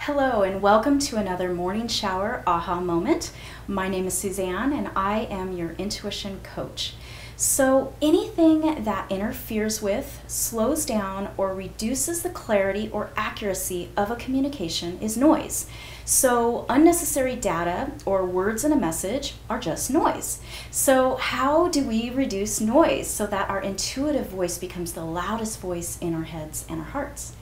Hello and welcome to another morning shower aha moment. My name is Suzanne and I am your intuition coach. So anything that interferes with, slows down, or reduces the clarity or accuracy of a communication is noise. So unnecessary data or words in a message are just noise. So how do we reduce noise so that our intuitive voice becomes the loudest voice in our heads and our hearts?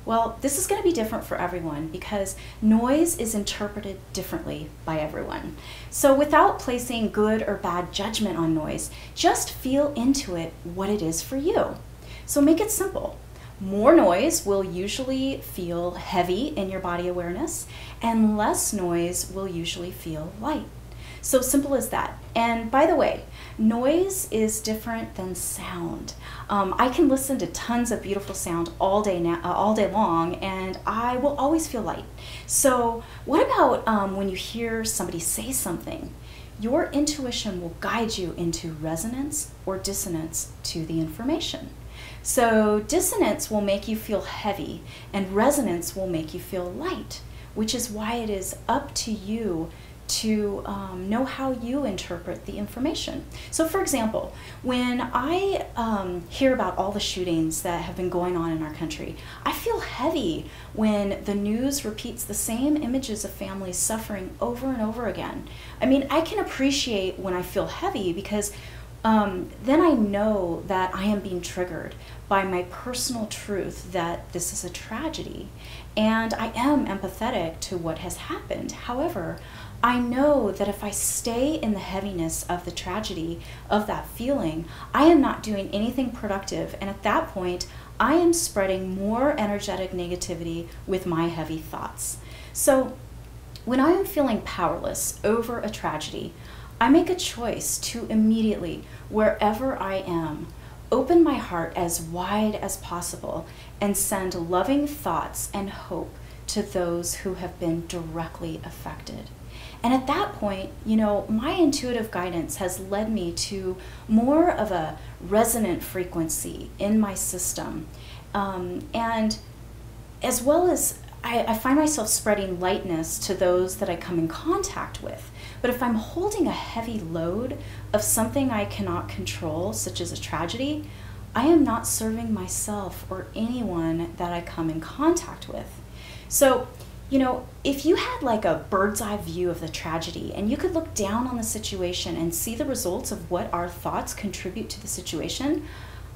Well, this is going to be different for everyone because noise is interpreted differently by everyone. So without placing good or bad judgment on noise, just feel into it what it is for you. So make it simple. More noise will usually feel heavy in your body awareness, and less noise will usually feel light. So simple as that. And by the way, noise is different than sound. I can listen to tons of beautiful sound all day long, and I will always feel light. So what about when you hear somebody say something? Your intuition will guide you into resonance or dissonance to the information. So dissonance will make you feel heavy, and resonance will make you feel light, which is why it is up to you to know how you interpret the information. So for example, when I hear about all the shootings that have been going on in our country, I feel heavy when the news repeats the same images of families suffering over and over again. I mean, I can appreciate when I feel heavy because then I know that I am being triggered by my personal truth that this is a tragedy, and I am empathetic to what has happened. However, I know that if I stay in the heaviness of the tragedy of that feeling, I am not doing anything productive, and at that point, I am spreading more energetic negativity with my heavy thoughts. So when I am feeling powerless over a tragedy, I make a choice to immediately, wherever I am, open my heart as wide as possible and send loving thoughts and hope to those who have been directly affected. And at that point, you know, my intuitive guidance has led me to more of a resonant frequency in my system. And as well as I find myself spreading lightness to those that I come in contact with. But if I'm holding a heavy load of something I cannot control, such as a tragedy, I am not serving myself or anyone that I come in contact with. So, you know, if you had like a bird's eye view of the tragedy and you could look down on the situation and see the results of what our thoughts contribute to the situation,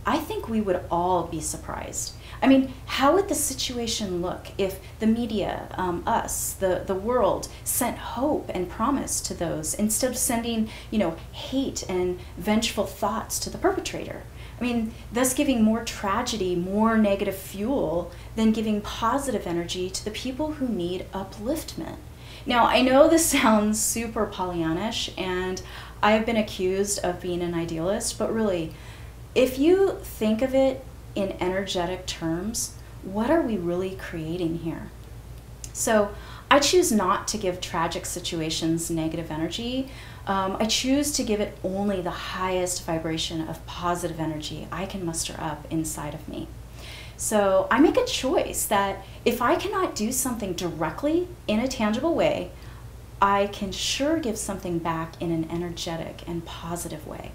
I think we would all be surprised. I mean, how would the situation look if the media, us, the world, sent hope and promise to those instead of sending, you know, hate and vengeful thoughts to the perpetrator? I mean, thus giving more tragedy, more negative fuel than giving positive energy to the people who need upliftment. Now, I know this sounds super Pollyannish, and I've been accused of being an idealist, but really, if you think of it in energetic terms, what are we really creating here? So I choose not to give tragic situations negative energy. I choose to give it only the highest vibration of positive energy I can muster up inside of me. So I make a choice that if I cannot do something directly in a tangible way, I can sure give something back in an energetic and positive way.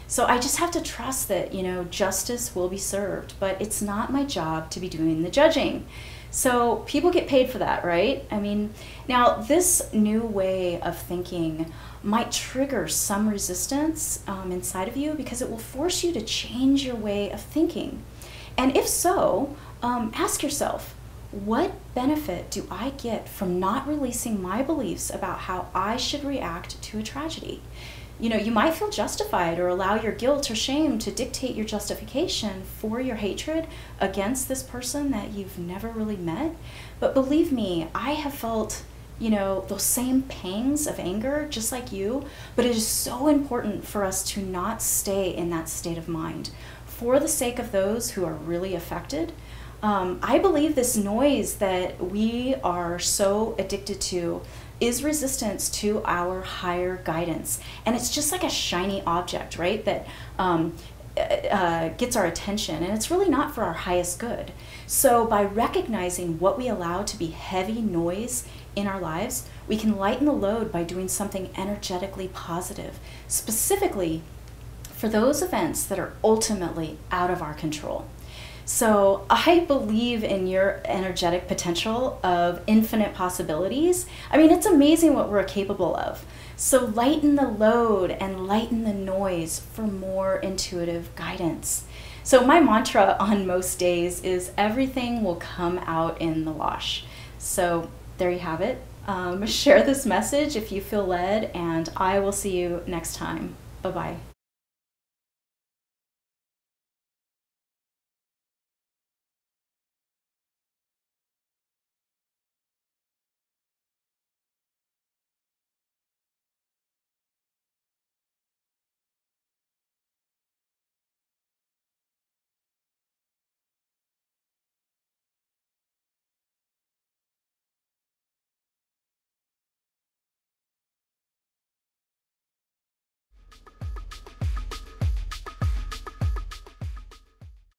So I just have to trust that, you know, justice will be served, but it's not my job to be doing the judging. So people get paid for that, right? I mean, now this new way of thinking might trigger some resistance inside of you because it will force you to change your way of thinking. And if so, ask yourself, what benefit do I get from not releasing my beliefs about how I should react to a tragedy? You know, you might feel justified or allow your guilt or shame to dictate your justification for your hatred against this person that you've never really met. But believe me, I have felt, you know, those same pangs of anger just like you, but it is so important for us to not stay in that state of mind for the sake of those who are really affected. I believe this noise that we are so addicted to is resistance to our higher guidance. And it's just like a shiny object, right? That gets our attention, and it's really not for our highest good. So by recognizing what we allow to be heavy noise in our lives, we can lighten the load by doing something energetically positive, specifically for those events that are ultimately out of our control. So I believe in your energetic potential of infinite possibilities. I mean, it's amazing what we're capable of. So lighten the load and lighten the noise for more intuitive guidance. So my mantra on most days is everything will come out in the wash. So there you have it. Share this message if you feel led, and I will see you next time. Bye-bye.